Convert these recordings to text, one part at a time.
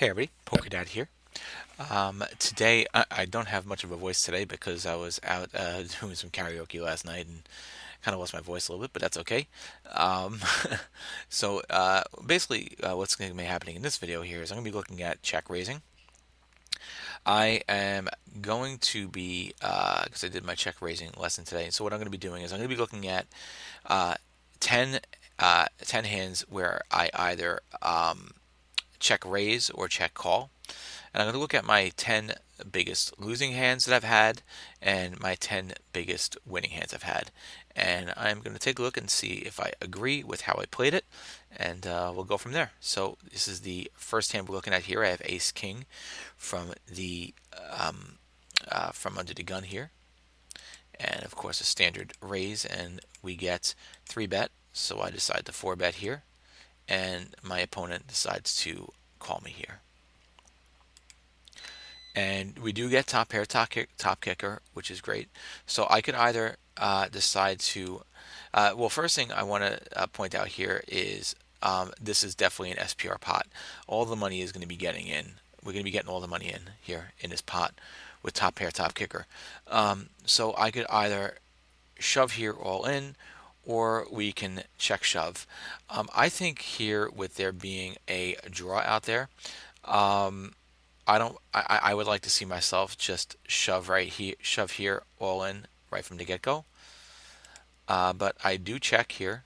Hey everybody, Poker Dad here. Today I don't have much of a voice today because I was out doing some karaoke last night and kind of lost my voice a little bit, but that's okay. Um, basically, what's going to be happening in this video here is I'm going to be looking at check raising. I am going to be because I did my check raising lesson today. So what I'm going to be doing is I'm going to be looking at uh, 10 10 hands where I either check raise or check call. And I'm going to look at my 10 biggest losing hands that I've had and my 10 biggest winning hands I've had. And I'm going to take a look and see if I agree with how I played it, and we'll go from there. So this is the first hand we're looking at here. I have Ace King from the from under the gun here, and of course a standard raise, and we get 3-bet. So I decide to 4-bet here, and my opponent decides to call me here. And we do get top pair, top kicker, which is great. So I could either decide to, well, first thing I want to point out here is this is definitely an SPR pot. All the money is going to be getting in. We're going to be getting all the money in here in this pot with top pair, top kicker. So I could either shove here all in, or we can check shove. I think here, with there being a draw out there, I don't. I would like to see myself just shove here all in right from the get go. But I do check here,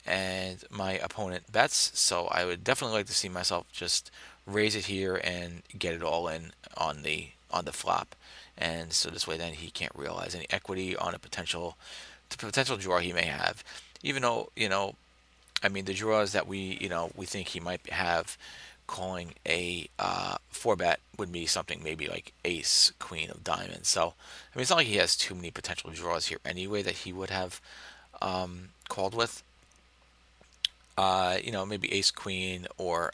and my opponent bets. So I would definitely like to see myself just raise it here and get it all in on the flop. And so this way, then he can't realize any equity on a potential draw he may have. Even though, I mean, the draws that we think he might have, calling a 4-bet would be something maybe like ace queen of diamonds. So I mean, it's not like he has too many potential draws here anyway that he would have called with. Maybe ace queen or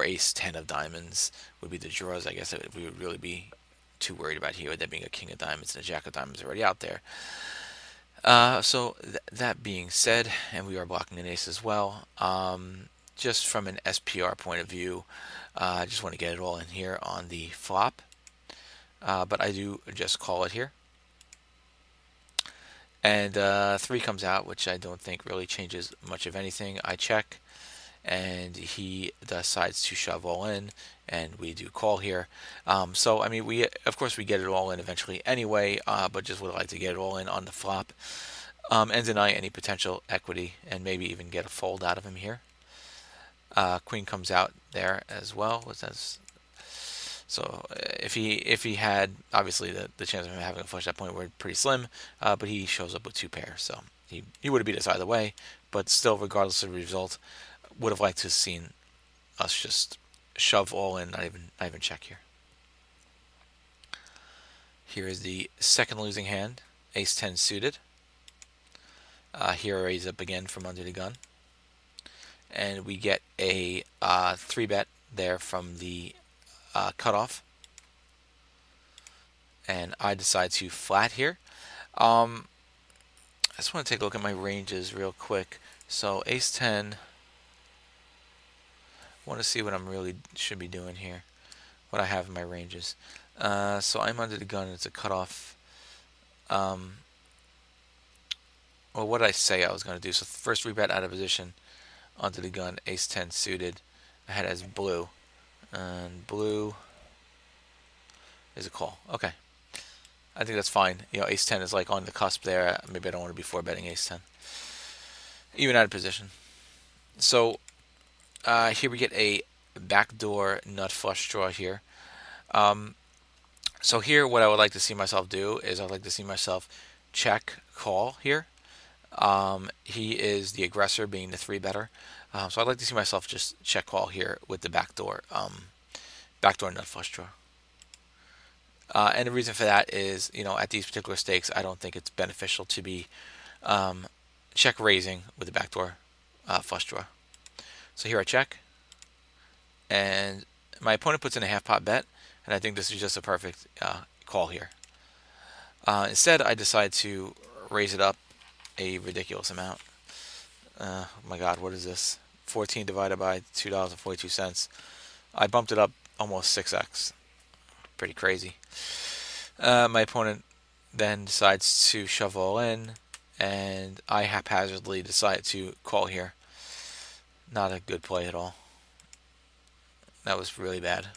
ace 10 of diamonds would be the draws. I guess that we would really be too worried about here, with there being a king of diamonds and a jack of diamonds already out there. That being said, and we are blocking an ace as well. Just from an SPR point of view, I just want to get it all in here on the flop. But I do just call it here. And 3 comes out, which I don't think really changes much of anything. I check, and he decides to shove all in, and we do call here. So I mean, of course we get it all in eventually anyway, but just would like to get it all in on the flop, and deny any potential equity, and maybe even get a fold out of him here. Queen comes out there as well. So if he had, obviously the chance of him having a flush at that point were pretty slim, but he shows up with 2 pairs, so he would have beat us either way. But still, regardless of the result, would have liked to have seen us just shove all in, not even check here. Here is the second losing hand, ace 10 suited. Here I raise up again from under the gun, and we get a 3-bet there from the cutoff, and I decide to flat here. I just want to take a look at my ranges real quick. So ace 10, I want to see what I'm really should be doing here, what I have in my ranges. So I'm under the gun, it's a cutoff. Well, what did I say I was going to do? So first rebet out of position, onto the gun, ace 10 suited. I had it as blue, and blue is a call. Okay, I think that's fine. Ace 10 is like on the cusp there. Maybe I don't want to be 4-betting ace 10, even out of position. So here we get a backdoor nut flush draw here. So here, what I would like to see myself do is I'd like to see myself check call here. He is the aggressor, being the 3-better. So I'd like to see myself just check call here with the backdoor nut flush draw. And the reason for that is, at these particular stakes, I don't think it's beneficial to be check raising with the backdoor flush draw. So here I check, and my opponent puts in a half pot bet, and I think this is just a perfect call here. Instead, I decide to raise it up a ridiculous amount. Oh my God, what is this? 14 divided by $2.42. I bumped it up almost 6x. Pretty crazy. My opponent then decides to shove all in, and I haphazardly decide to call here. Not a good play at all. That was really bad,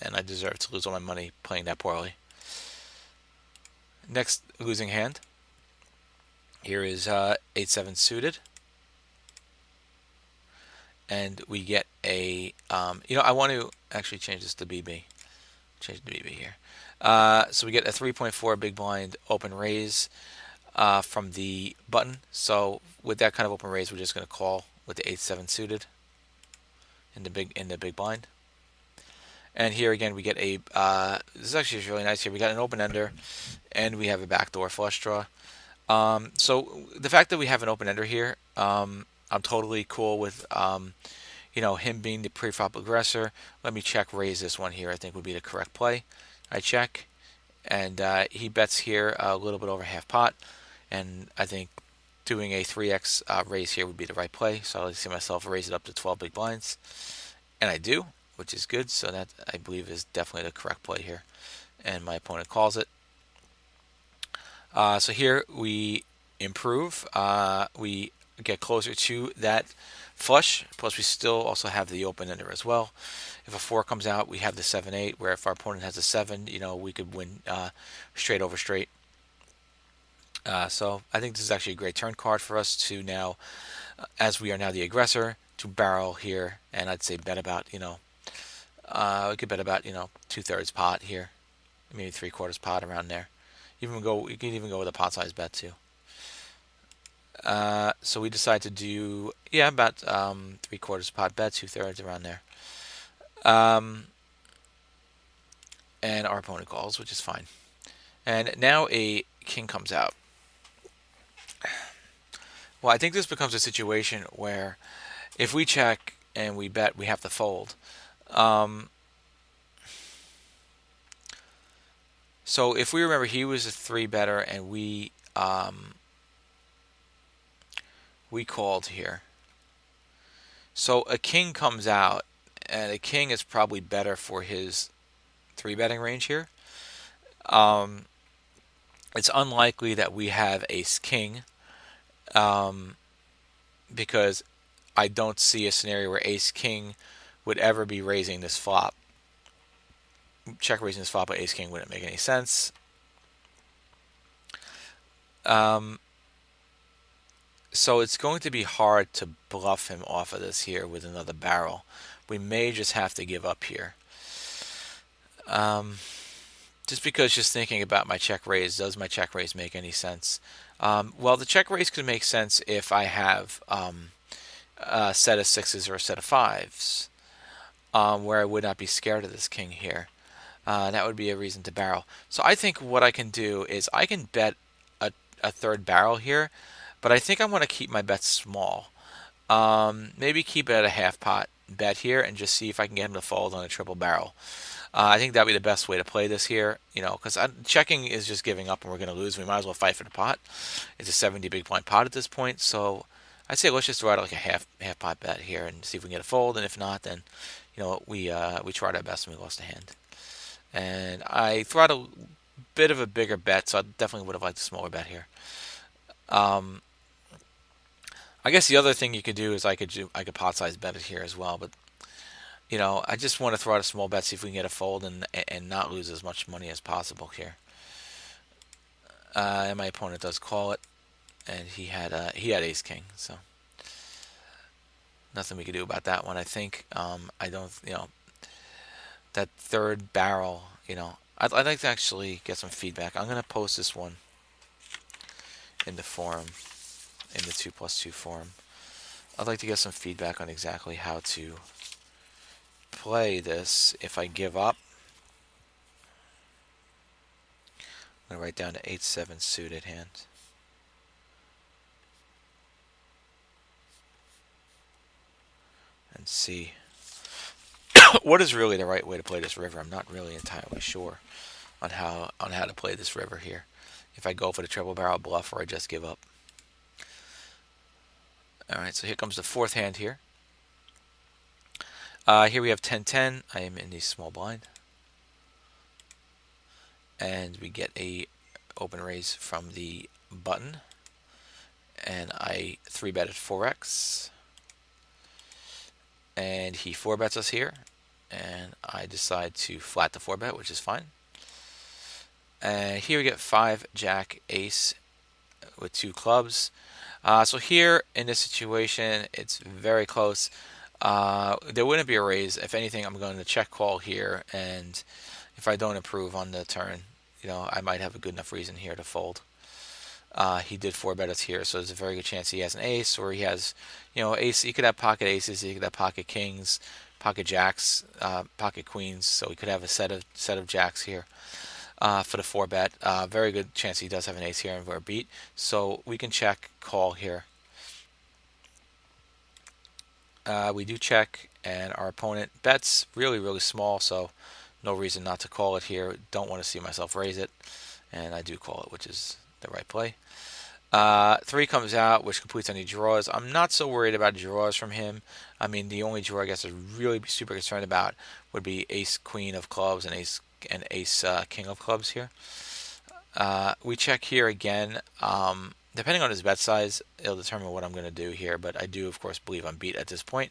and I deserve to lose all my money playing that poorly. Next losing hand. Here is 8-7 suited. And we get a, I want to actually change this to BB. Change it to BB here. So we get a 3.4 big blind open raise from the button. So with that kind of open raise, we're just going to call with the 8-7 suited in the big blind. And here again, we get a, this is actually really nice here. We got an open ender, and we have a backdoor flush draw. So the fact that we have an open ender here, I'm totally cool with, him being the pre-flop aggressor. Let me check raise this one here. I think would be the correct play. I check, and he bets here a little bit over half pot, and I think doing a 3x raise here would be the right play. So I like to see myself raise it up to 12 big blinds, and I do, which is good. So that, I believe, is definitely the correct play here, and my opponent calls it. So here we improve. We get closer to that flush, plus we still also have the open ender as well. If a 4 comes out, we have the 7-8, where if our opponent has a 7, we could win straight over straight. So I think this is actually a great turn card for us to now, as we are now the aggressor, to barrel here, and I'd say bet about, we could bet about, 2/3 pot here, maybe 3/4 pot around there. You can even go with a pot size bet too. So we decide to do, about 3/4 pot bet, 2/3 around there. And our opponent calls, which is fine. And now a king comes out. Well, I think this becomes a situation where if we check and we bet, we have to fold. So if we remember, he was a 3 better, and we called here. So a king comes out, and a king is probably better for his 3 betting range here. It's unlikely that we have ace king, because I don't see a scenario where ace king would ever be raising this flop. Check raising this flop with ace king wouldn't make any sense. So it's going to be hard to bluff him off of this here with another barrel. We may just have to give up here. Just because, just thinking about my check raise, does my check raise make any sense? Well, the check raise could make sense if I have a set of 6s or a set of 5s, where I would not be scared of this king here. That would be a reason to barrel. So I think what I can do is I can bet a 3rd barrel here, but I think I want to keep my bets small. Maybe keep it at a half pot bet here and just see if I can get him to fold on a triple barrel. I think that would be the best way to play this here, because checking is just giving up and we're going to lose. We might as well fight for the pot. It's a 70 big blind pot at this point, so I'd say let's just throw out like a half pot bet here and see if we can get a fold, and if not, then we tried our best and we lost a hand. And I threw out a bit of a bigger bet, so I definitely would have liked a smaller bet here. I guess the other thing you could do is I could pot size bet it here as well, but I just want to throw out a small bet, see if we can get a fold and not lose as much money as possible here. And my opponent does call it, and he had ace king, so nothing we could do about that one. I think I don't, that 3rd barrel, I'd like to actually get some feedback. I'm gonna post this one in the forum, in the 2+2 forum. I'd like to get some feedback on exactly how to play this if I give up. I'm going to write down the 8-7 suited hand. And see what is really the right way to play this river. I'm not really entirely sure on how to play this river here. If I go for the triple barrel bluff or I just give up. Alright, so here comes the 4th hand here. Here we have 10-10. I am in the small blind. And we get a open raise from the button. And I 3-bet at 4x. And he 4-bets us here. And I decide to flat the 4-bet, which is fine. And here we get 5 jack ace with 2 clubs. So here in this situation, it's very close. There wouldn't be a raise. If anything, I'm going to check call here, and if I don't improve on the turn, I might have a good enough reason here to fold. He did 4-bet us here, so there's a very good chance he has an ace, or he has, ace. He could have pocket aces, he could have pocket kings, pocket jacks, pocket queens. So he could have a set of jacks here. For the 4-bet. Very good chance he does have an ace here and we're beat. So we can check call here. We do check, and our opponent bets really, really small, so no reason not to call it here. Don't want to see myself raise it, and I do call it, which is the right play. 3 comes out, which completes any draws. I'm not so worried about draws from him. I mean, the only draw I guess I'd really be super concerned about would be ace queen of clubs and ace king of clubs here. We check here again. Depending on his bet size, it'll determine what I'm going to do here, but I do, of course, believe I'm beat at this point.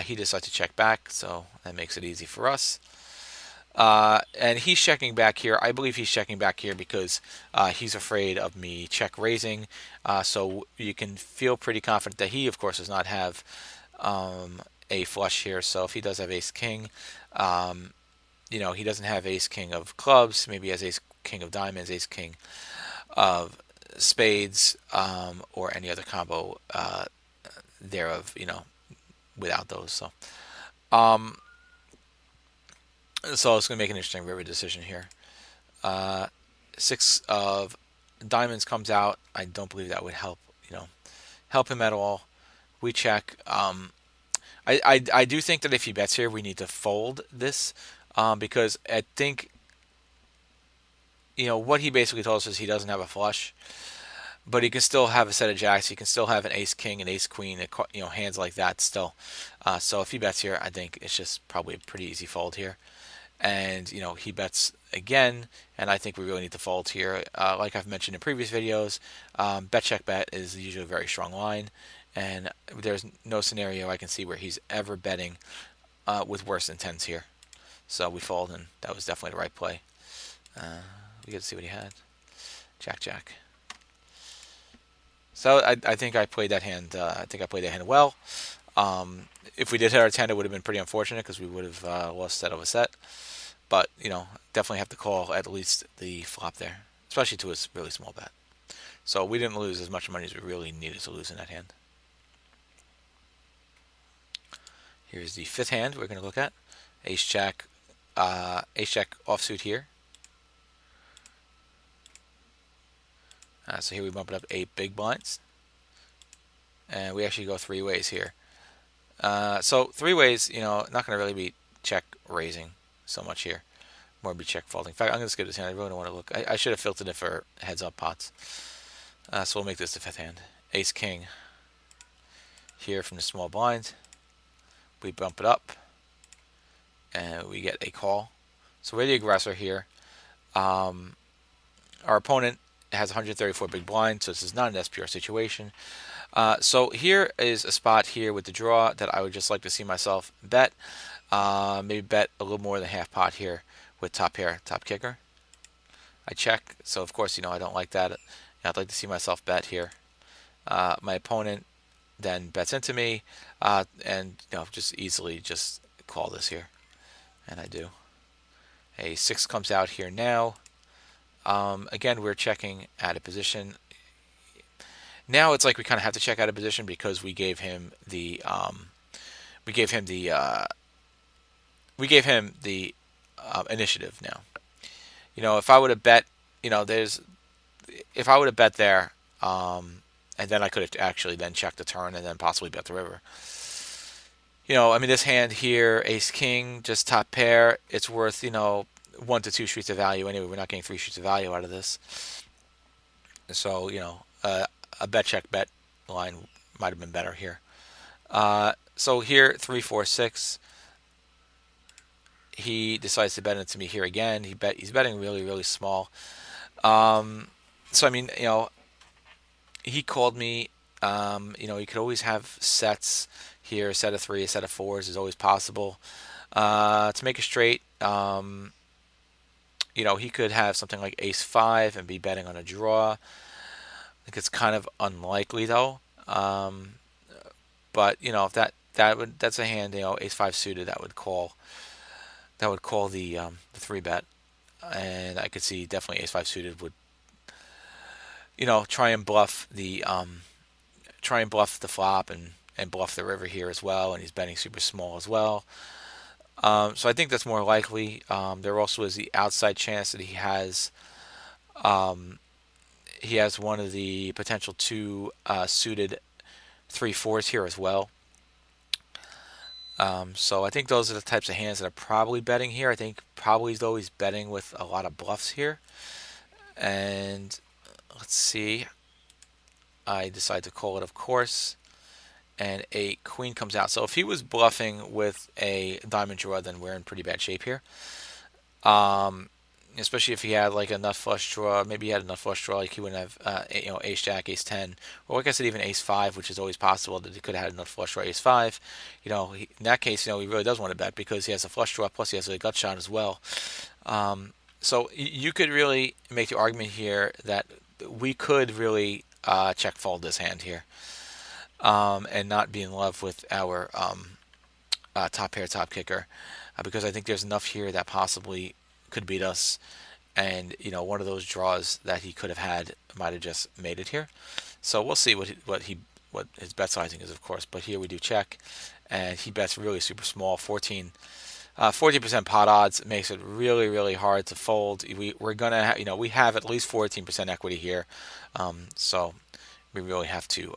He decides to check back, so that makes it easy for us. And he's checking back here. I believe he's checking back here because he's afraid of me check raising. So you can feel pretty confident that he, of course, does not have a flush here. So if he does have ace king, he doesn't have ace king of clubs. Maybe he has ace king of diamonds, ace king of spades, or any other combo thereof, without those. So it's going to make an interesting river decision here. 6 of diamonds comes out. I don't believe that would help him at all. We check. I do think that if he bets here, we need to fold this, because I think what he basically told us is he doesn't have a flush, but he can still have a set of jacks. He can still have an ace king, an ace queen, hands like that still. So if he bets here, I think it's just probably a pretty easy fold here. And he bets again, and I think we really need to fold here. Like I've mentioned in previous videos, bet check bet is usually a very strong line, and there's no scenario I can see where he's ever betting with worse intents here. So we fold, and that was definitely the right play. We get to see what he had. Jack jack. So I think I played that hand. I think I played that hand well. If we did hit our 10, it would have been pretty unfortunate because we would have lost set of a set. But definitely have to call at least the flop there, especially to a really small bet. So we didn't lose as much money as we really needed to lose in that hand. Here's the 5th hand we're going to look at. Ace jack offsuit here. So here we bump it up 8 big blinds, and we actually go 3 ways here. So 3 ways, not going to really be check raising so much here. More be check folding. In fact, I'm going to skip this hand. I really don't want to look. I should have filtered it for heads up pots. So we'll make this the 5th hand. Ace king here from the small blind. We bump it up, and we get a call. So we're the aggressor here. Our opponent has 134 big blind, so this is not an SPR situation. So here is a spot here with the draw that I would just like to see myself bet. Maybe bet a little more than half pot here with top pair, top kicker. I check, so of course, I don't like that. I'd like to see myself bet here. My opponent then bets into me, and just easily just call this here, and I do. A 6 comes out here now. Again, we're checking out of position. Now it's like we kind of have to check out of position because we gave him the initiative now. If I would have bet, if I would have bet there, and then I could have actually then checked the turn and then possibly bet the river. I mean, this hand here, ace king, just top pair, it's worth 1 to 2 streets of value anyway. We're not getting 3 streets of value out of this. So a bet check bet line might have been better here. So here 3 4 6. he decides to bet into me here again. He's betting really, really small. Um, so I mean, he called me. You could always have sets here. A set of three, a set of fours is always possible. To make a straight, he could have something like ace five and be betting on a draw. I think it's kind of unlikely though. But if that's a hand, ace five suited that would call the three bet, and I could see definitely ace five suited would try and bluff the flop and bluff the river here as well, and he's betting super small as well. So I think that's more likely. There also is the outside chance that he has one of the potential two suited 3-4s here as well. So I think those are the types of hands that are probably betting here. I think probably though he's betting with a lot of bluffs here. And let's see. I decide to call it, of course, and a queen comes out. So if he was bluffing with a diamond draw, then we're in pretty bad shape here. Especially if he had like a nut flush draw. Maybe he had a nut flush draw, like he wouldn't have, ace jack, ace 10, or like I said, even ace 5, which is always possible that he could have had a nut flush draw, ace 5. In that case, he really does want to bet because he has a flush draw, plus he has a gut shot as well. So you could really make the argument here that we could really check fold this hand here, and not be in love with our top pair, top kicker, because I think there's enough here that possibly could beat us, and one of those draws that he could have had might have just made it here. So we'll see what his bet sizing is, of course. But here we do check, and he bets really super small, 14% pot odds. Makes it really, really hard to fold. We're gonna we have at least 14% equity here, so we really have to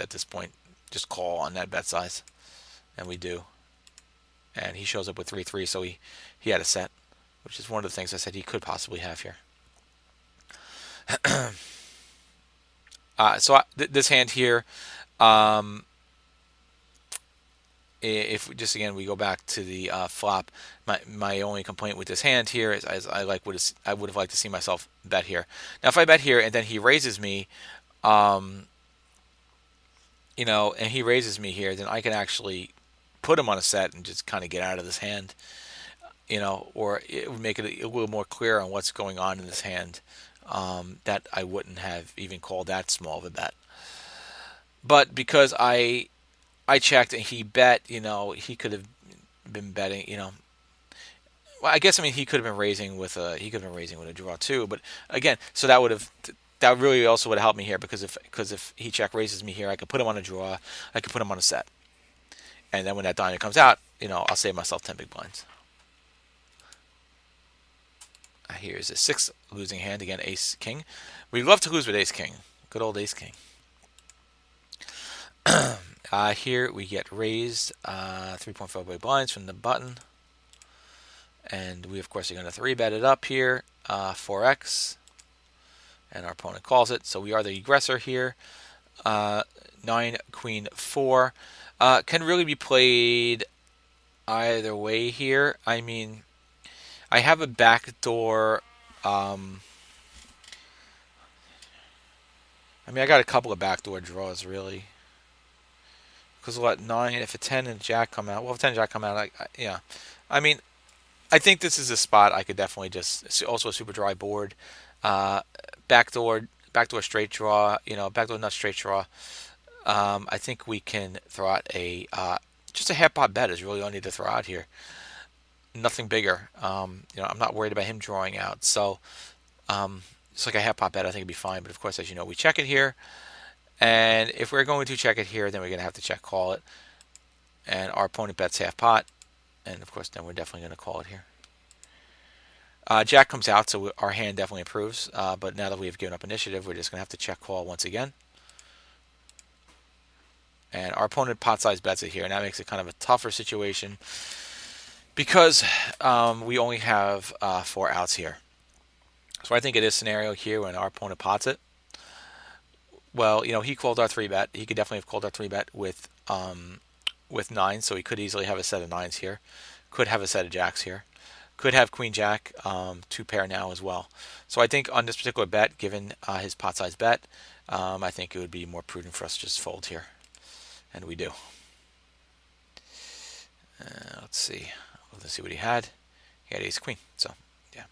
at this point just call on that bet size, and we do. And he shows up with 3-3, so he had a set, which is one of the things I said he could possibly have here. This hand here, if we go back to the flop, my only complaint with this hand here is I would have liked to see myself bet here. Now if I bet here and then he raises me, and he raises me here, then I can actually put him on a set and just kind of get out of this hand, or it would make it a little more clear on what's going on in this hand, that I wouldn't have even called that small of a bet. But because I checked and he bet, he could have been betting, well, I guess he could have been raising with a draw too. But again, so that really also would have helped me here, because if he check raises me here, I could put him on a draw, I could put him on a set, and then when that diamond comes out, I'll save myself 10 big blinds. Here's a sixth losing hand again, ace king. We love to lose with ace king, good old ace king. Here we get raised 3.5 big blinds from the button, and we of course are going to 3-bet it up here, 4x, and our opponent calls it, so we are the aggressor here. 9 queen 4 can really be played either way here. I have a backdoor. I got a couple of backdoor draws really. Because what, 9, if a 10 and jack come out, well, if 10 and jack come out, yeah. I think this is a spot I could definitely just, also a super dry board. Backdoor straight draw, backdoor nut straight draw. I think we can throw out just a half pot bet is really all I need to throw out here. Nothing bigger. I'm not worried about him drawing out. So, it's like a half pot bet. I think it'd be fine. But of course, as you know, we check it here. And if we're going to check it here, then we're going to have to check call it. And our opponent bets half pot. And of course, then we're definitely going to call it here. Jack comes out, so our hand definitely improves. But now that we have given up initiative, we're just going to have to check call once again. And our opponent pot size bets it here. And that makes it kind of a tougher situation, because we only have 4 outs here. So I think it is scenario here when our opponent pots it. Well, he called our 3-bet. He could definitely have called our 3-bet with 9, so he could easily have a set of 9s here. Could have a set of jacks here. Could have queen jack, two pair now as well. So I think on this particular bet, given his pot size bet, I think it would be more prudent for us to just fold here, and we do. Let's see. Let's see what he had. He had ace queen. So yeah,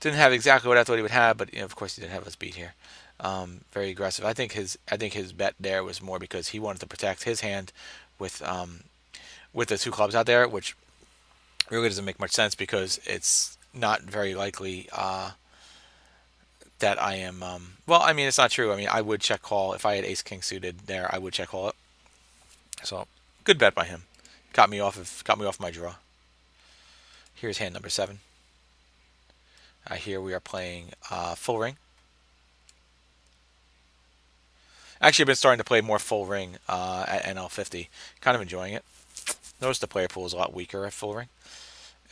didn't have exactly what I thought he would have, but of course he didn't have us beat here. Very aggressive. I think his bet there was more because he wanted to protect his hand with the two clubs out there, which really doesn't make much sense because it's not very likely that I am. Well, I mean, it's not true. I mean, I would check call if I had ace king suited there. I would check call it. So good bet by him. Got me off my draw. Here's hand number 7. Here we are playing full ring. Actually, I've been starting to play more full ring at NL50. Kind of enjoying it. Notice the player pool is a lot weaker at full ring.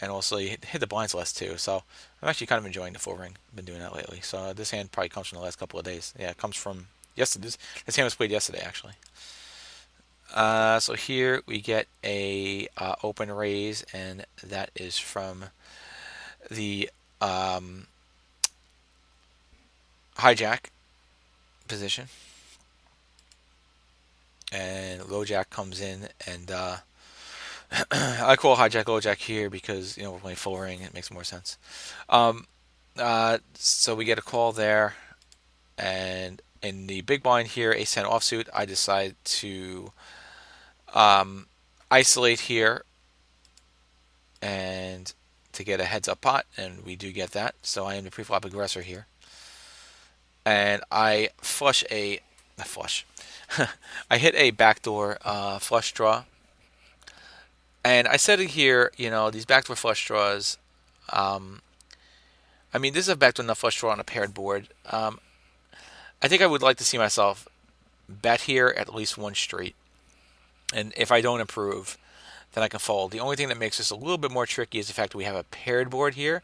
And also you hit the blinds less too. So I'm actually kind of enjoying the full ring. I've been doing that lately. So this hand probably comes from the last couple of days. Yeah, it comes from yesterday. This hand was played yesterday actually. So here we get a open raise, and that is from the hijack position. And low jack comes in, and I call hijack low jack here because we're playing full ring. It makes more sense. So we get a call there, and in the big blind here, ace 10 offsuit, I decide to isolate here and to get a heads up pot, and we do get that. So I am the preflop aggressor here, and I flush a not flush. I hit a backdoor flush draw, and I said it here. These backdoor flush draws. I mean, this is a backdoor nut flush draw on a paired board. I think I would like to see myself bet here at least one straight, and if I don't improve, then I can fold. The only thing that makes this a little bit more tricky is the fact that we have a paired board here.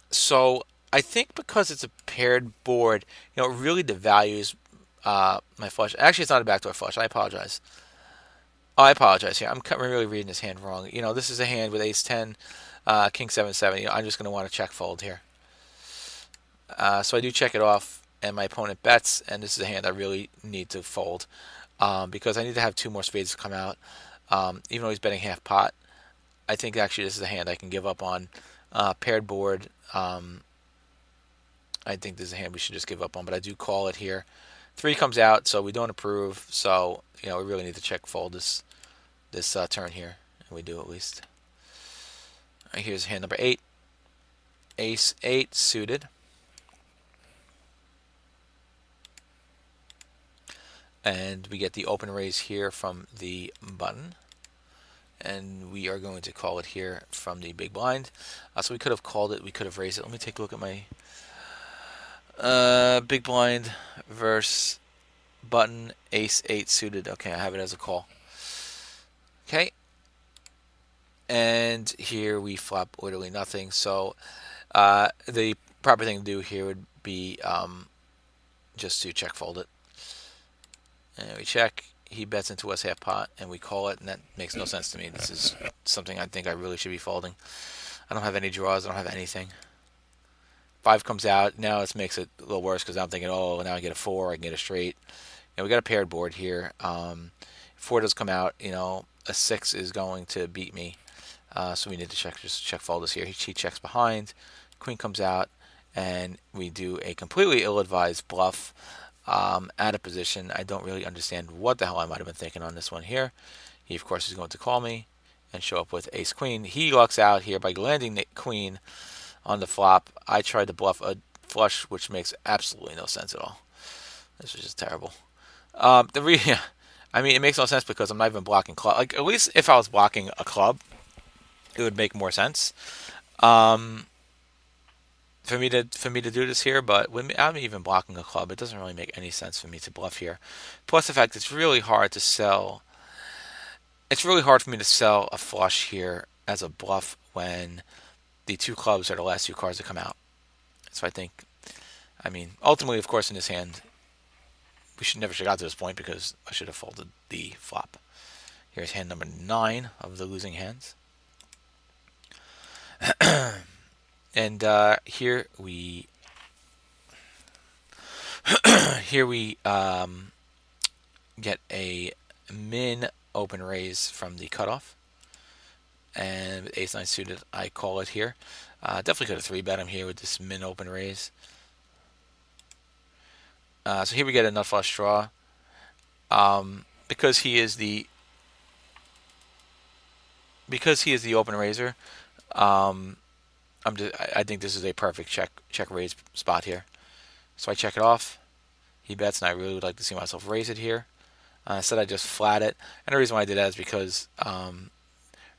So I think because it's a paired board, it really devalues my flush. Actually, it's not a backdoor flush. I apologize. Oh, I apologize here. I'm really reading this hand wrong. This is a hand with ace 10, king 7, 7. I'm just going to want to check fold here. So I do check it off, and my opponent bets, and this is a hand I really need to fold because I need to have 2 more spades to come out. Even though he's betting half pot, I think actually this is a hand I can give up on. Paired board, I think this is a hand we should just give up on, but I do call it here. 3 comes out, so we don't approve. So we really need to check fold this turn here, and we do at least. Here's hand number 8, ace 8 suited. And we get the open raise here from the button. And we are going to call it here from the big blind. So we could have called it. We could have raised it. Let me take a look at my big blind versus button, ace 8 suited. Okay, I have it as a call. Okay. And here we flop literally nothing. So the proper thing to do here would be just to check fold it. And we check. He bets into us half pot, and we call it, and that makes no sense to me. This is something I think I really should be folding. I don't have any draws. I don't have anything. 5 comes out. Now it makes it a little worse because I'm thinking, oh, now I get a 4. I can get a straight. We got a paired board here. 4 does come out. A 6 is going to beat me. So we need to check fold this here. He checks behind. Queen comes out, and we do a completely ill-advised bluff. Out of position. I don't really understand what the hell I might have been thinking on this one here. He, of course, is going to call me and show up with ace queen. He lucks out here by landing the queen on the flop. I tried to bluff a flush, which makes absolutely no sense at all. This was just terrible. I mean, it makes no sense because I'm not even blocking club. Like, at least if I was blocking a club, it would make more sense. For me to do this here, but when I'm even blocking a club, it doesn't really make any sense for me to bluff here. Plus the fact it's really hard to sell. It's really hard for me to sell a flush here as a bluff when the 2 clubs are the last 2 cards to come out. So I mean, ultimately, of course, in this hand, we should never have got to this point because I should have folded the flop. Here's hand number 9 of the losing hands. And here we get a min open raise from the cutoff, and with ace 9 suited, I call it here. Definitely could have 3-bet him here with this min open raise. So here we get a nut flush draw. Because he is the open raiser, I think this is a perfect check raise spot here. So I check it off. He bets, and I really would like to see myself raise it here. Instead, I just flat it. And the reason why I did that is because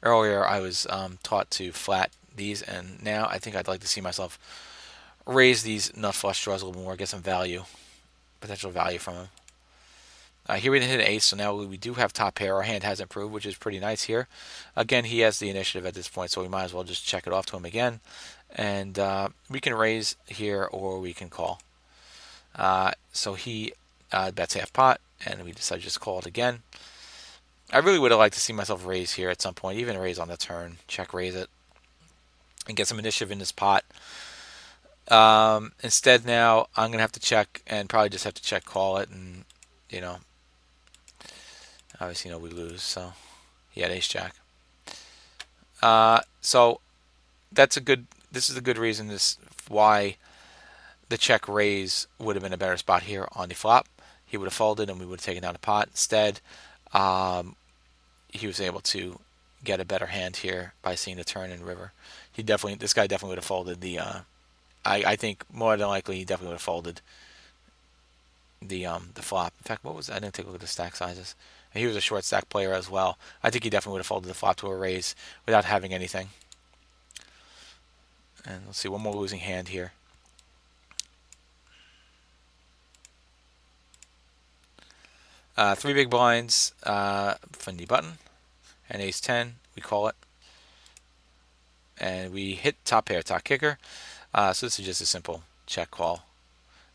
earlier I was taught to flat these, and now I think I'd like to see myself raise these nut flush draws a little more, get some potential value from him. Here we didn't hit an ace, so now we do have top pair. Our hand has improved, which is pretty nice here. Again, he has the initiative at this point, so we might as well just check it off to him again. And we can raise here, or we can call. So he bets half pot, and we decide to just call it again. I really would have liked to see myself raise here at some point, even raise on the turn, check raise it, and get some initiative in this pot. Instead, now I'm going to have to check, and probably just have to check call it, and obviously, we lose, so he had ace jack. So this is a good reason why the check raise would have been a better spot here on the flop. He would have folded, and we would have taken down the pot. Instead, he was able to get a better hand here by seeing the turn and river. This guy definitely would have folded the. I think more than likely he definitely would have folded the flop. In fact, I didn't take a look at the stack sizes. And he was a short stack player as well. I think he definitely would have folded the flop to a raise without having anything. And let's see, one more losing hand here. Three big blinds from the button, and ace 10, we call it. And we hit top pair, top kicker. So this is just a simple check call.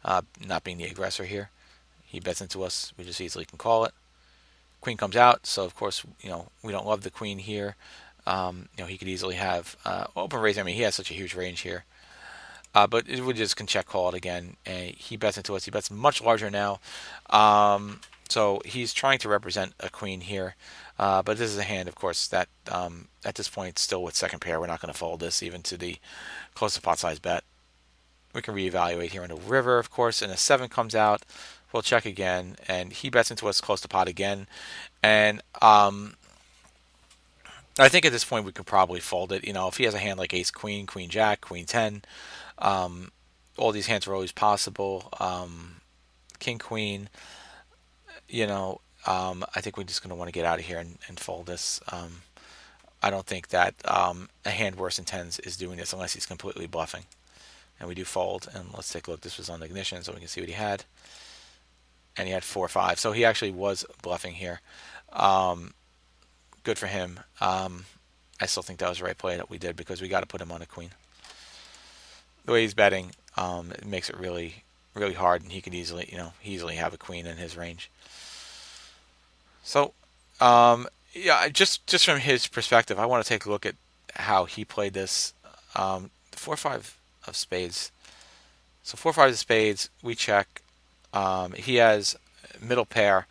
Not being the aggressor here. He bets into us, we just easily can call it. Queen comes out, so of course, we don't love the queen here. He could easily have open raise. I mean, he has such a huge range here. But we just can check call it again, and he bets into us. He bets much larger now. So he's trying to represent a queen here. But this is a hand, of course, that at this point, still with second pair, we're not going to fold this even to the closest pot size bet. We can reevaluate here in the river, of course, and a 7 comes out. We'll check again, and he bets into us close to pot again. And I think at this point we could probably fold it. If he has a hand like ace queen, queen jack, queen 10, all these hands are always possible. King queen, I think we're just going to want to get out of here and fold this. I don't think that a hand worse than 10s is doing this unless he's completely bluffing. And we do fold, and let's take a look. This was on the ignition, so we can see what he had. And he had 4-5, so he actually was bluffing here. Good for him. I still think that was the right play that we did because we got to put him on a queen. The way he's betting, it makes it really, really hard, and he could easily have a queen in his range. So, yeah, just from his perspective, I want to take a look at how he played this. 4-5 of spades. So 4-5 of spades, we check. He has middle pair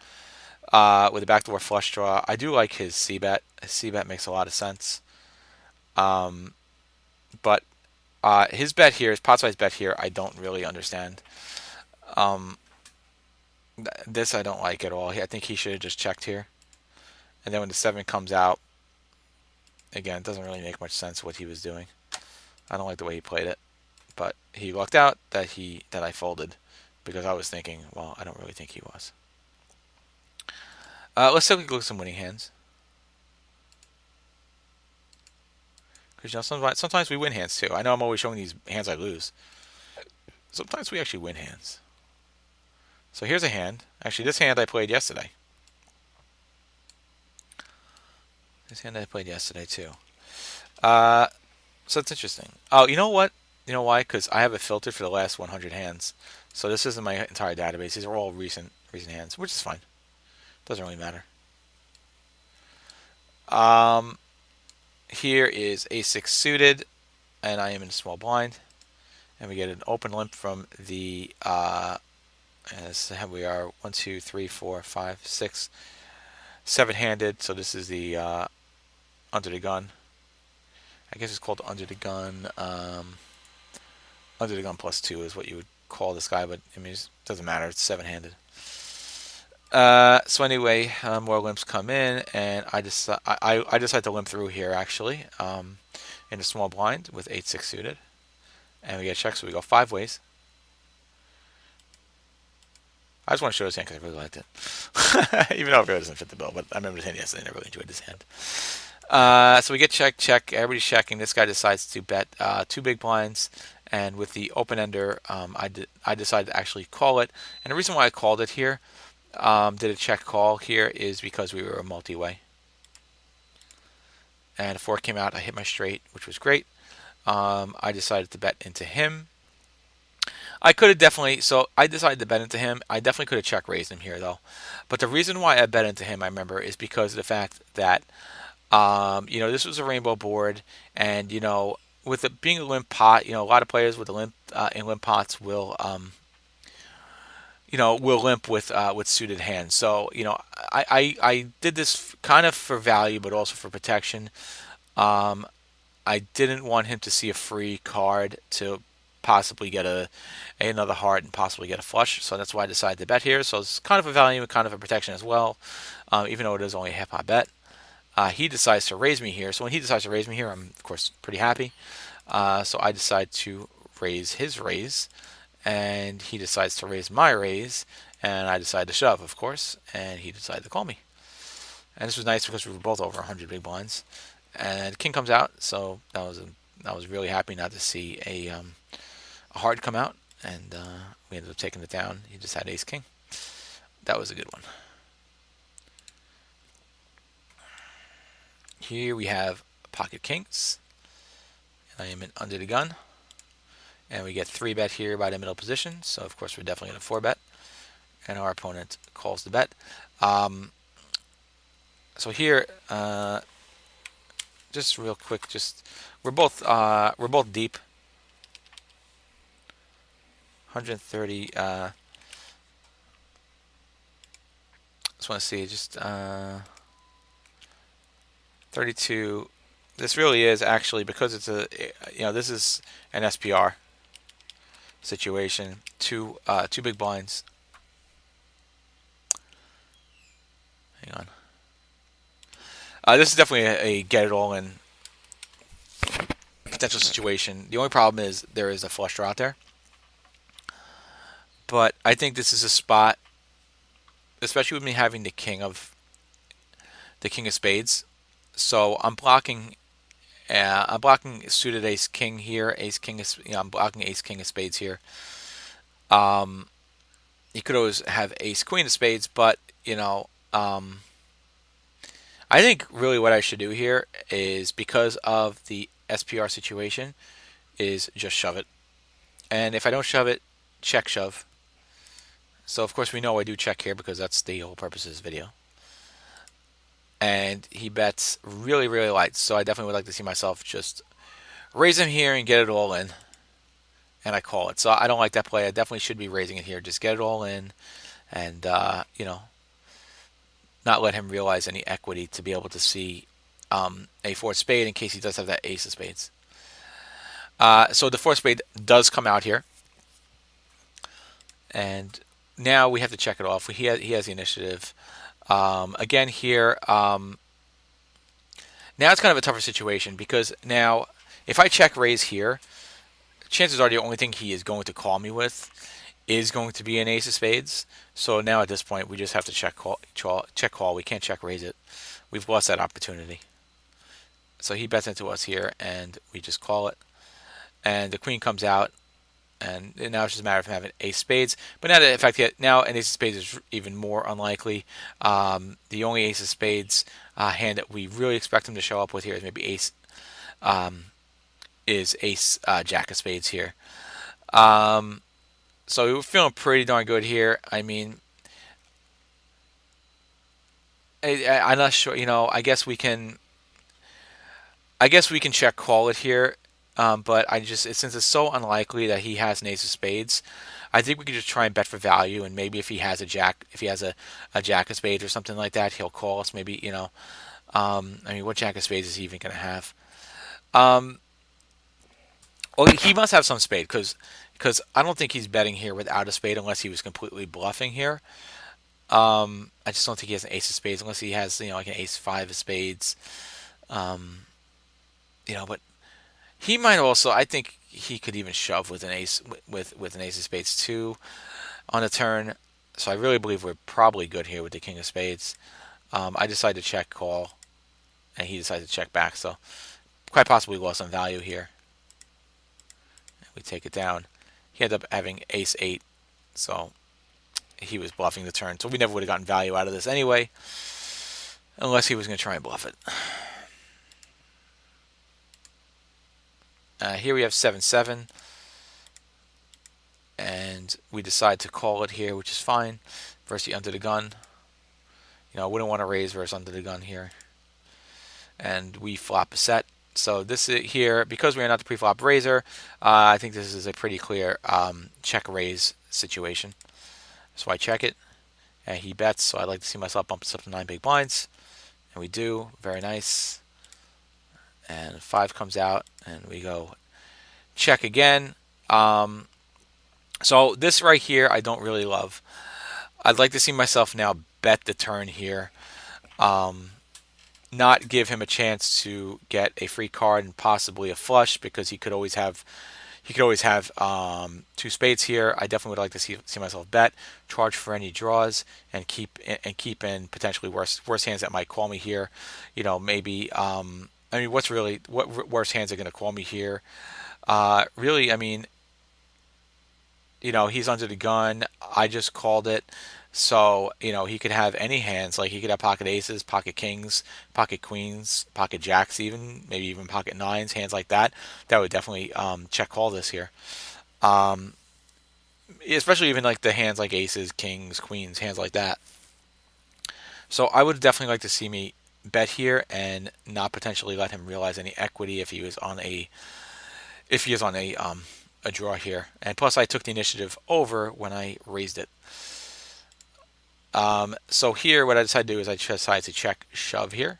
with a backdoor flush draw. I do like his c-bet. His c-bet makes a lot of sense. But his bet here, his pot size bet here, I don't really understand. This I don't like at all. I think he should have just checked here. And then when the 7 comes out, again, it doesn't really make much sense what he was doing. I don't like the way he played it. But he lucked out that I folded because I was thinking, well, I don't really think he was. Let's take a look at some winning hands. Because sometimes we win hands too. I know I'm always showing these hands I lose. Sometimes we actually win hands. So here's a hand. Actually, this hand I played yesterday. This hand I played yesterday too. So it's interesting. Oh, you know what? You know why? Because I have it filtered for the last 100 hands. So this isn't my entire database. These are all recent hands, which is fine. Doesn't really matter. Um, Here is ace-6 suited, and I am in a small blind. And we get an open limp from the, as we are 1, 2, 3, 4, 5, 6, 7-handed. So this is the under the gun. I guess it's called under the gun. Under the gun plus 2 is what you would call this guy, but I mean, it doesn't matter. It's 7-handed. So anyway, more limps come in, and I decide to limp through here actually, in a small blind with 8-6 suited, and we get check, so we go 5 ways. I just want to show this hand because I really liked it, even though it really doesn't fit the bill. But I remember this hand yesterday, and I really enjoyed this hand. So we get check, check. Everybody's checking. This guy decides to bet 2 big blinds, and with the open ender, I decided to actually call it. And the reason why I called it here, did a check call here, is because we were a multi-way. And a 4 came out. I hit my straight, which was great. I decided to bet into him. I could have definitely, so I decided to bet into him. I definitely could have check raised him here though. But the reason why I bet into him, I remember, is because of the fact that, this was a rainbow board, and, with it being a limp pot, a lot of players with the limp, in limp pots will, will limp with suited hands. So, I did this kind of for value, but also for protection. Um, I didn't want him to see a free card to possibly get another heart and possibly get a flush. So that's why I decided to bet here. So it's kind of a value and kind of a protection as well, even though it is only a half pot bet. He decides to raise me here. So when he decides to raise me here, I'm, of course, pretty happy. So I decide to raise his raise, and he decides to raise my raise, and I decide to shove, of course, and he decided to call me. And this was nice because we were both over 100 big blinds. And king comes out, so I was really happy not to see a heart come out, and we ended up taking it down. He just had ace king. That was a good one. Here we have pocket kings. I am in under the gun, and we get 3 bet here by the middle position. So of course we're definitely going to 4 bet, and our opponent calls the bet. So here, just real quick, we're both deep. 130. Just want to see, just 32. This really is actually, because it's this is an SPR situation. Two big blinds. Hang on. This is definitely a get it all in potential situation. The only problem is there is a flush draw out there. But I think this is a spot, especially with me having the king of spades. So I'm blocking suited ace king here. Ace king is, I'm blocking ace king of spades here. You could always have ace queen of spades, but I think really what I should do here is, because of the SPR situation, is just shove it. And if I don't shove it, check shove. So of course we know I do check here because that's the whole purpose of this video. And he bets really, really light. So I definitely would like to see myself just raise him here and get it all in. And I call it. So I don't like that play. I definitely should be raising it here. Just get it all in, and not let him realize any equity to be able to see a 4 spade in case he does have that ace of spades. So the 4 spade does come out here, and now we have to check it off. He has the initiative. Again here, now it's kind of a tougher situation, because now if I check raise here, chances are the only thing he is going to call me with is going to be an ace of spades. So now at this point we just have to check call. We can't check raise it. We've lost that opportunity. So he bets into us here, and we just call it. And the queen comes out, and now it's just a matter of him having ace spades. But now that, in fact, now an ace of spades is even more unlikely. The only ace of spades hand that we really expect him to show up with here is maybe ace, jack of spades here. So we're feeling pretty darn good here. I mean, I'm not sure. I guess we can. I guess we can check call it here, but since it's so unlikely that he has an ace of spades, I think we could just try and bet for value, and maybe if he has a jack, if he has a jack of spades or something like that, he'll call us. Maybe I mean, what jack of spades is he even going to have? Um, well, he must have some spade because I don't think he's betting here without a spade unless he was completely bluffing here. I just don't think he has an ace of spades unless he has like an ace five of spades. Um, but he might also. I think he could even shove with an ace with an ace of spades too on the turn. So I really believe we're probably good here with the king of spades. I decided to check call, and he decided to check back. So quite possibly lost some value here. We take it down. He ended up having ace eight, so he was bluffing the turn. So we never would have gotten value out of this anyway, unless he was going to try and bluff it. Here we have 7-7, and we decide to call it here, which is fine. Versus the under the gun. I wouldn't want to raise versus under the gun here. And we flop a set. So this is here, because we are not the pre-flop raiser, I think this is a pretty clear check raise situation. So I check it, and he bets. So I'd like to see myself bump this up to 9 big blinds. And we do. Very nice. And 5 comes out, and we go check again. So this right here, I don't really love. I'd like to see myself now bet the turn here. Not give him a chance to get a free card and possibly a flush, because he could always have two spades here. I definitely would like to see myself bet, charge for any draws, and keep in potentially worse hands that might call me here. Maybe I mean, what worse hands are going to call me here? Really, I mean, he's under the gun. I just called it. So, he could have any hands. Like, he could have pocket aces, pocket kings, pocket queens, pocket jacks, even, maybe even pocket nines, hands like that. That would definitely check call this here. Um, Especially even like the hands like aces, kings, queens, hands like that. So, I would definitely like to see me bet here and not potentially let him realize any equity if he is on a draw here. And plus, I took the initiative over when I raised it. So here, what I decided to do is I decided to check shove here,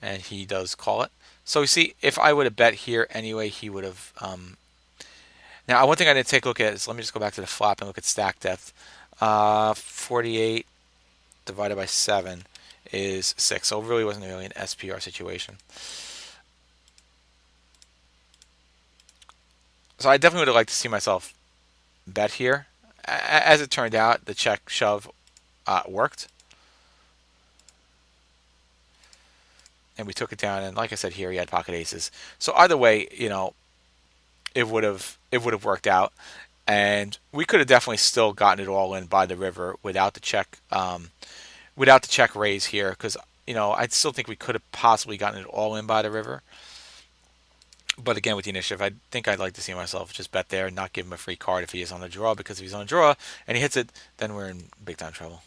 and he does call it. So you see, if I would have bet here anyway, he would have. Now, one thing I didn't take a look at is, let me just go back to the flop and look at stack depth. 48 divided by 7 is 6, so it really wasn't really an SPR situation. So I definitely would have liked to see myself bet here. As it turned out, the check shove worked, and we took it down. And like I said, here he had pocket aces. So either way, it would have worked out, and we could have definitely still gotten it all in by the river without the check raise here, because I still think we could have possibly gotten it all in by the river. But again, with the initiative, I think I'd like to see myself just bet there and not give him a free card if he is on a draw, because if he's on a draw and he hits it, then we're in big time trouble.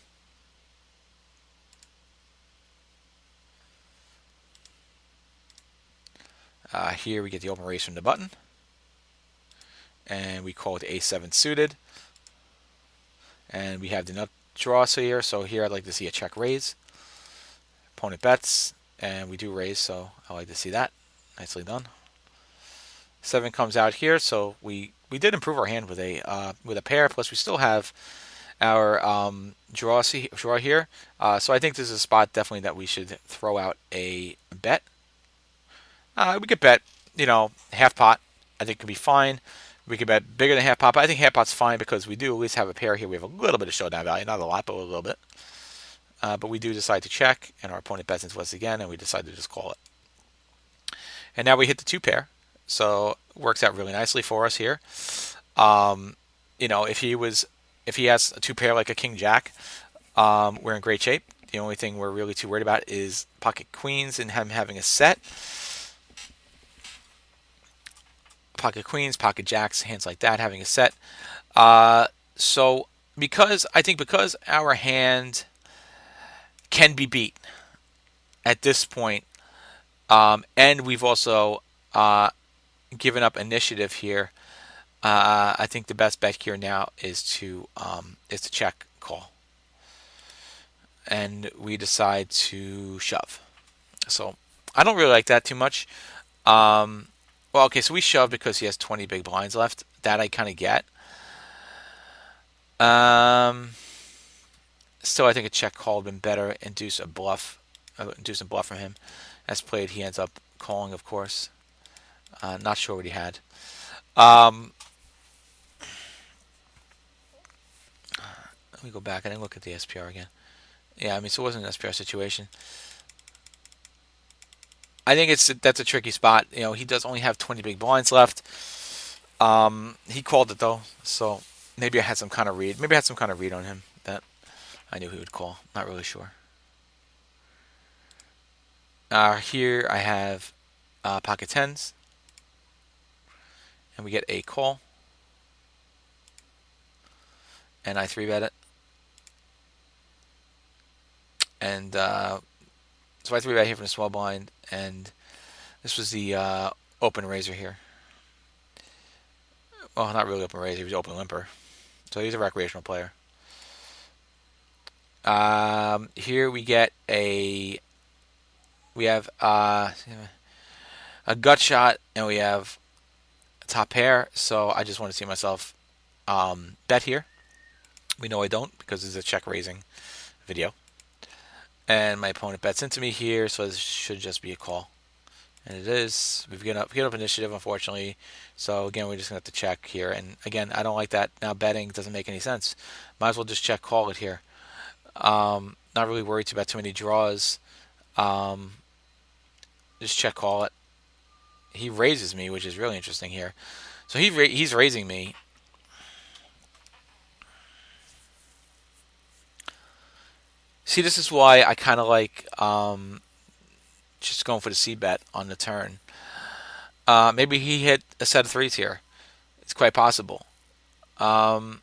Here we get the open raise from the button, and we call it A7 suited, and we have the nut draw here. So here I'd like to see a check raise. Opponent bets, and we do raise, so I like to see that. Nicely done. 7 comes out here, so we did improve our hand with a pair. Plus, we still have our draw here. So I think this is a spot definitely that we should throw out a bet. We could bet, half pot. I think could be fine. We could bet bigger than half pot, but I think half pot's fine because we do at least have a pair here. We have a little bit of showdown value, not a lot, but a little bit. But we do decide to check, and our opponent bets into us again, and we decide to just call it. And now we hit the 2 pair, so it works out really nicely for us here. If he has a 2 pair like a king jack, we're in great shape. The only thing we're really too worried about is pocket queens and him having a set. Pocket queens, pocket jacks, hands like that having a set. So because our hand can be beat at this point, And we've also given up initiative here. I think the best bet here now is to check call, and we decide to shove. So I don't really like that too much. Um, well, okay, so we shove because he has 20 big blinds left. That I kind of get. Um, Still, I think a check call would have been better. Induce a bluff from him. As played, he ends up calling, of course. Not sure what he had. Um, Let me go back. I didn't look at the SPR again. Yeah, I mean, so it wasn't an SPR situation. I think that's a tricky spot. You know, he does only have 20 big blinds left. He called it though, so maybe I had some kind of read. Maybe I had some kind of read on him that I knew he would call. Not really sure. Here I have pocket tens, and we get a call, and I 3-bet it, and so I 3-bet here from the small blind, and this was the open raiser here. Well, not really open raiser. He was open limper, so he's a recreational player. Here we have a gut shot, and we have a top pair. So I just want to see myself bet here. We know I don't because it's a check raising video, and my opponent bets into me here, so this should just be a call, and it is. We've given up initiative, unfortunately. So again, we're just gonna have to check here, and again, I don't like that. Now betting doesn't make any sense. Might as well just check call it here. Not really worried about too many draws. Um, just check call it. He raises me, which is really interesting here. So he's raising me. See, this is why I kind of like just going for the C bet on the turn. Maybe he hit a set of threes here. It's quite possible. Um,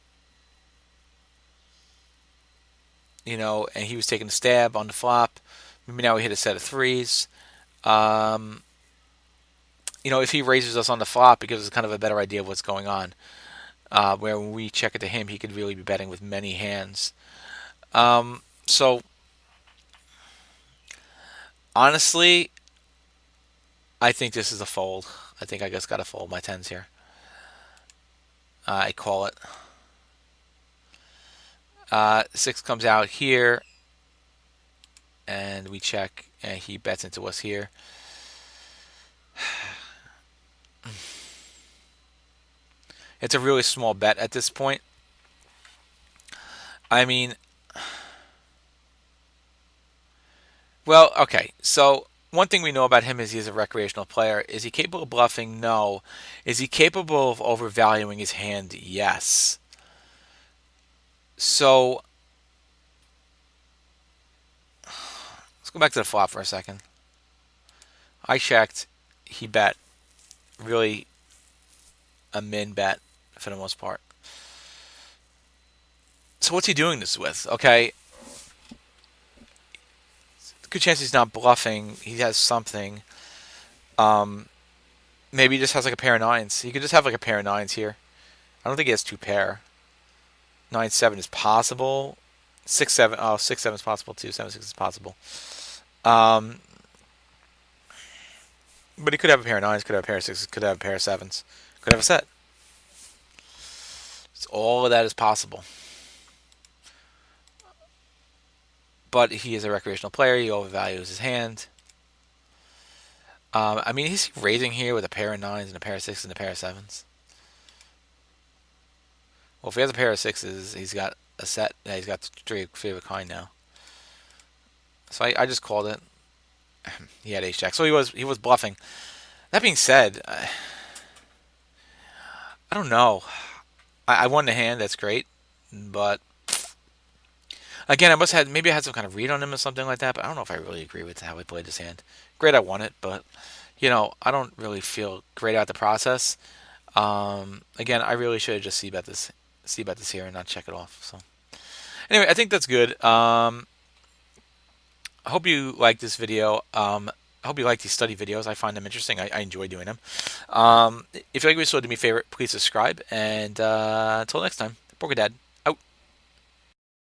and he was taking a stab on the flop. Maybe now we hit a set of threes. Um, if he raises us on the flop, it gives us kind of a better idea of what's going on. Where when we check it to him, he could really be betting with many hands. So honestly, I think this is a fold. I think I just got to fold my tens here. I call it. Six comes out here, and we check, and he bets into us here. It's a really small bet at this point. I mean, well, okay. So one thing we know about him is he's a recreational player. Is he capable of bluffing? No. Is he capable of overvaluing his hand? Yes. So let's go back to the flop for a second. I checked. He bet. Really a min bet for the most part. So what's he doing this with? Okay. Good chance he's not bluffing. He has something. Maybe he just has like a pair of nines. He could just have like a pair of nines here. I don't think he has two pair. 9-7 is possible. 6-7. Oh, 6-7 is possible too. 7-6 is possible. But he could have a pair of nines. Could have a pair of sixes. Could have a pair of sevens. Could have a set. So all of that is possible. But he is a recreational player. He overvalues his hand. I mean, he's raising here with a pair of nines and a pair of sixes and a pair of sevens. Well, if he has a pair of sixes, he's got a set. Yeah, he's got three of a kind now. So I just called it. He had ace jack, so he was bluffing. That being said, I don't know. I won the hand. That's great, but again, maybe I had some kind of read on him or something like that. But I don't know if I really agree with how he played his hand. Great, I won it, but I don't really feel great about the process. Again, I really should have just c bet this here and not check it off. So anyway, I think that's good. I hope you like this video. I hope you like these study videos. I find them interesting. I enjoy doing them. If you like what you saw, do me a favor, please subscribe. And until next time, Poker Dad.